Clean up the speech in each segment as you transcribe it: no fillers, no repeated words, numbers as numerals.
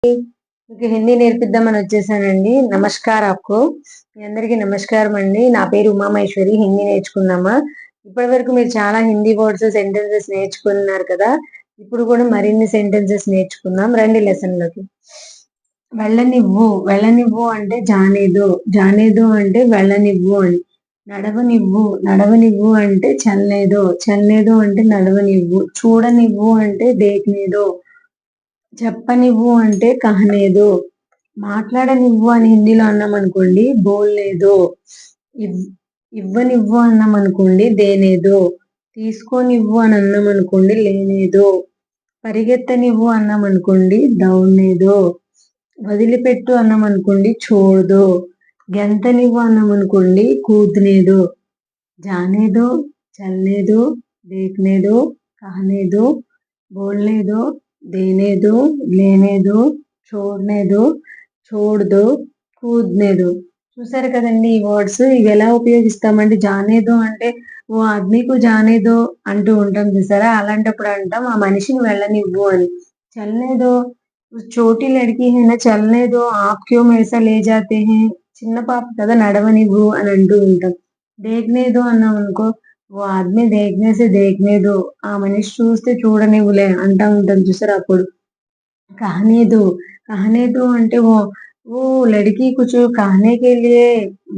మీకు హిందీ నేర్పిద్దామని వచ్చేసానండి. నమస్కార్ ఆప్కో. మీ అందరికీ నమస్కారం అండి. నా పేరు ఉమామహేశ్వరి. హిందీ నేర్చుకుందామా? ఇప్పటి వరకు మీరు చాలా హిందీ వర్డ్స్, సెంటెన్సెస్ నేర్చుకున్నారు కదా. ఇప్పుడు కూడా మరిన్ని సెంటెన్సెస్ నేర్చుకుందాం. రండి లెసన్లోకి. వెళ్ళనివ్వు. వెళ్ళనివ్వు అంటే జానేదో. జానేదో అంటే వెళ్ళనివ్వు అని. నడవనివ్వు. నడవనివ్వు అంటే చల్నేదో. చల్నేదో అంటే నడవనివ్వు. చూడనివ్వు అంటే దేఖ్నేదో. చెప్పనివ్వు అంటే కహనేదో. మాట్లాడనివ్వు అని హిందీలో అన్నాం అనుకోండి బోల్నేదో. ఇవ్వనివ్వు అన్నాం అనుకోండి దేనేదో. తీసుకోనివ్వు అని అన్నాం అనుకోండి లేనేదో. పరిగెత్తనివ్వు అన్నాం అనుకోండి దౌడ్నేదో. వదిలిపెట్టు అన్నాం అనుకోండి చోడ్దో. గెంతనివ్వు అన్నాం అనుకోండి కూద్నేదో. జానేదో, చల్నేదో, దేఖ్నేదో, కహనేదో, బోల్నేదో, దేనేదో, లేనేదో, చూడనేదో, చూడదో, కూద్నేదో. చూసారు కదండి ఈ వర్డ్స్. ఇవి ఎలా ఉపయోగిస్తామంటే జానేదో అంటే ఓ ఆద్మీకు జానేదో అంటూ ఉంటాం చూసారా, అలాంటప్పుడు అంటాం ఆ మనిషిని వెళ్ళనివ్వు అని. చల్నేదో చోటీ లడ్కీ హై నా చల్నేదో ఆప్ క్యూ మేసా లే జాతే హై. చిన్న పాప కదా నడవనివ్వు అని అంటూ ఉంటాం. దేఖ్నేదో అన్నాం అనుకో ఓ ఆద్మీ దేఖ్నేసే దేఖ్నేదో. ఆ మనిషి చూస్తే చూడనివ్వులే అంటా ఉంటాం చూసారా అప్పుడు. కహనేదో. కహనేదో అంటే ఓ ఓ లड़की कुछ कहने के लिए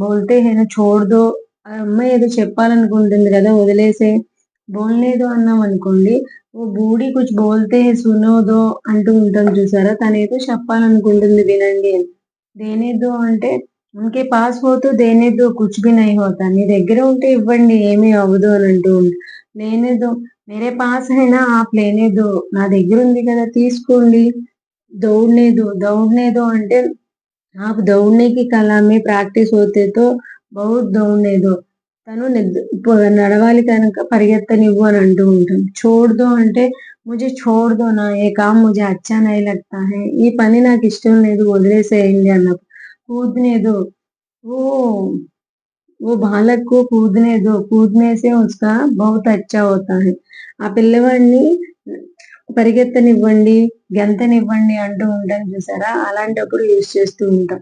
बोलते हैं ना छोड़ दो. ఆ అమ్మాయి ఏదో చెప్పాలనుకుంటుంది కదా వదిలేసే. బోల్నేదో అన్నాం అనుకోండి ఓ బూడి కుచ్ బోల్తే హై సునోదో అంటూ ఉంటాం చూసారా, తను ఏదో చెప్పాలనుకుంటుంది వినండి అని. దేనేదో అంటే ఉన్కే పాస్ హో తో దేనేదో కుచ్ భీ నహీ హోతా. నీ దగ్గర ఉంటే ఇవ్వండి ఏమీ అవ్వదు అని అంటూ లేనేదో మేరే పాస్ హై నా ఆప్ లేనేదో. నా దగ్గర ఉంది కదా తీసుకోండి. దౌడ్నేదో. దౌడ్నేదో అంటే आप दौड़ने की कला में ప్రాక్టీస్ होते तो बहुत దౌడ్నేదో. తను నడవాలి కనుక పరిగెత్తనివ్వు అని అంటూ ఉంటాం. చోడ్దో అంటే ముझे छोड़ दो ना ये काम मुझे अच्छा नहीं लगता है. ఈ పని నాకు ఇష్టం లేదు వదిలేసేయండి అన్నప్పుడు. కూద్నేదో ఓ वो बालक को कूदने दो. कूदने से उसका बहुत अच्छा होता है. ఆ పిల్లవాడిని పరిగెత్తనివ్వండి, గెంతనివ్వండి అంటూ ఉంటాం చూసారా, అలాంటప్పుడు యూజ్ చేస్తూ ఉంటాం.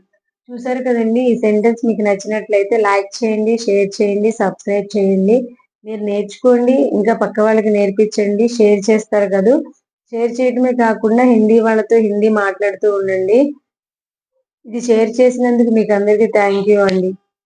చూసారు కదండి. ఈ సెంటెన్స్ మీకు నచ్చినట్లయితే లైక్ చేయండి, షేర్ చేయండి, సబ్స్క్రైబ్ చేయండి. మీరు నేర్చుకోండి, ఇంకా పక్క వాళ్ళకి నేర్పించండి. షేర్ చేస్తారు కదూ. షేర్ చేయడమే కాకుండా హిందీ వాళ్ళతో హిందీ మాట్లాడుతూ ఉండండి. ఇది షేర్ చేసినందుకు మీకు అందరికీ థ్యాంక్ యూ అండి.